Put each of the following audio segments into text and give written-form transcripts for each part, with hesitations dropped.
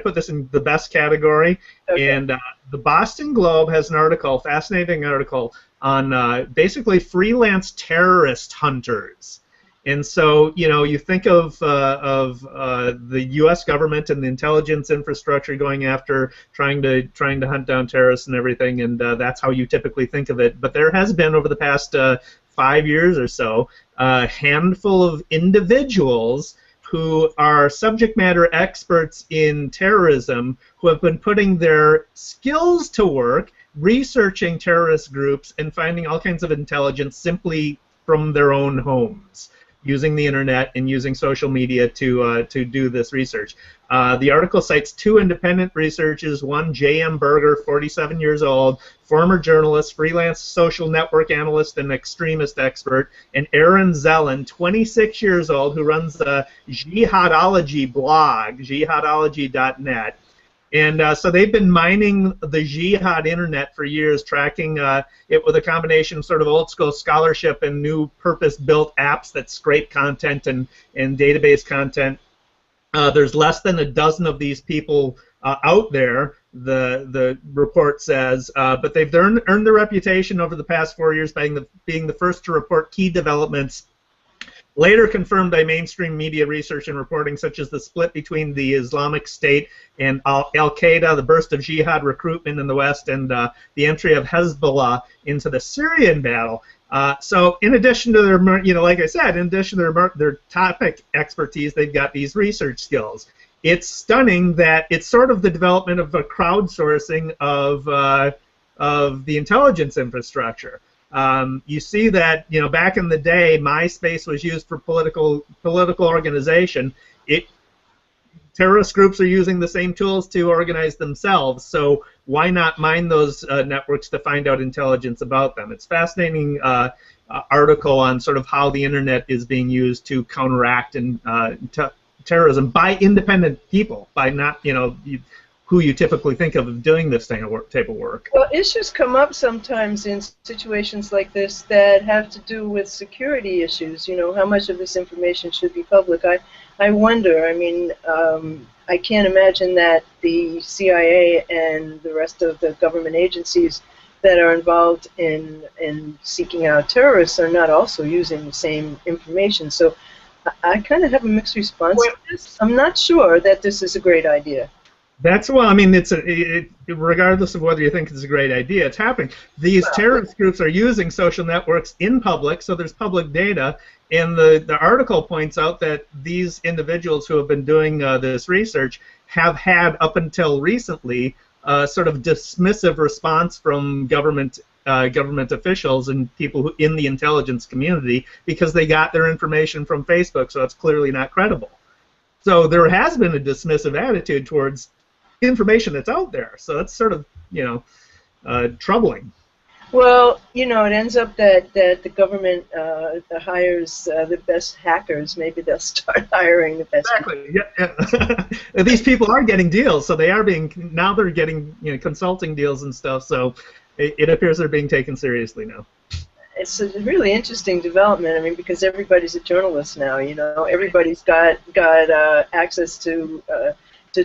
put this in the best category. Okay. And the Boston Globe has an article, fascinating article, on basically freelance terrorist hunters. And so, you know, you think of the U.S. government and the intelligence infrastructure going after trying to hunt down terrorists and everything, and that's how you typically think of it. But there has been, over the past 5 years or so, a handful of individuals who are subject matter experts in terrorism who have been putting their skills to work researching terrorist groups and finding all kinds of intelligence simply from their own homes, using the internet and using social media to do this research. The article cites 2 independent researchers, one J.M. Berger, 47 years old, former journalist, freelance social network analyst and extremist expert, and Aaron Zellen, 26 years old, who runs the Jihadology blog, jihadology.net. And so they've been mining the Jihad internet for years, tracking it with a combination of sort of old-school scholarship and new purpose-built apps that scrape content and database content. There's less than a dozen of these people out there, the report says, but they've earned their reputation over the past 4 years by being the first to report key developments later confirmed by mainstream media research and reporting, such as the split between the Islamic State and Al-Qaeda, the burst of jihad recruitment in the West, and the entry of Hezbollah into the Syrian battle. So in addition to their, you know, like I said, in addition to their topic expertise, they've got these research skills. It's stunning that it's sort of the development of a crowdsourcing of the intelligence infrastructure. You see that, you know, back in the day, MySpace was used for political organization. Terrorist groups are using the same tools to organize themselves, so why not mine those networks to find out intelligence about them? It's a fascinating article on sort of how the internet is being used to counteract terrorism by independent people, by not, you know, who you typically think of doing this type of work. Well, issues come up sometimes in situations like this that have to do with security issues. You know, how much of this information should be public? I wonder. I mean, I can't imagine that the CIA and the rest of the government agencies that are involved in seeking out terrorists are not also using the same information. So I kind of have a mixed response to this. I'm not sure that this is a great idea. That's, well, I mean, regardless of whether you think it's a great idea, it's happening. These terrorist groups are using social networks in public, so there's public data, and the article points out that these individuals who have been doing this research have had, up until recently, sort of dismissive response from government officials and people in the intelligence community because they got their information from Facebook, so it's clearly not credible. So there has been a dismissive attitude towards information that's out there. So that's sort of, you know, troubling. Well, you know, it ends up that the government hires the best hackers. Maybe they'll start hiring the best. Exactly. Yeah. These people are getting deals, so they are now they're getting, you know, consulting deals and stuff. So it appears they're being taken seriously now. It's a really interesting development. I mean, because everybody's a journalist now. You know, everybody's got access to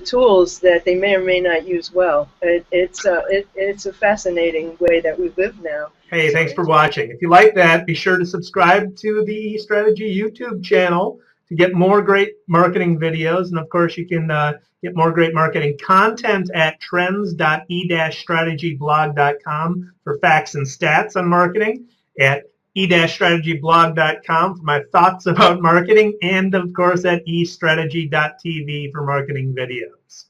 tools that they may or may not use well. It's a fascinating way that we live now. Hey, thanks for watching. If you like that, be sure to subscribe to the eStrategy YouTube channel to get more great marketing videos. And of course, you can get more great marketing content at trends.e-strategyblog.com for facts and stats on marketing, at e-strategyblog.com for my thoughts about marketing, and of course at eStrategy.tv for marketing videos.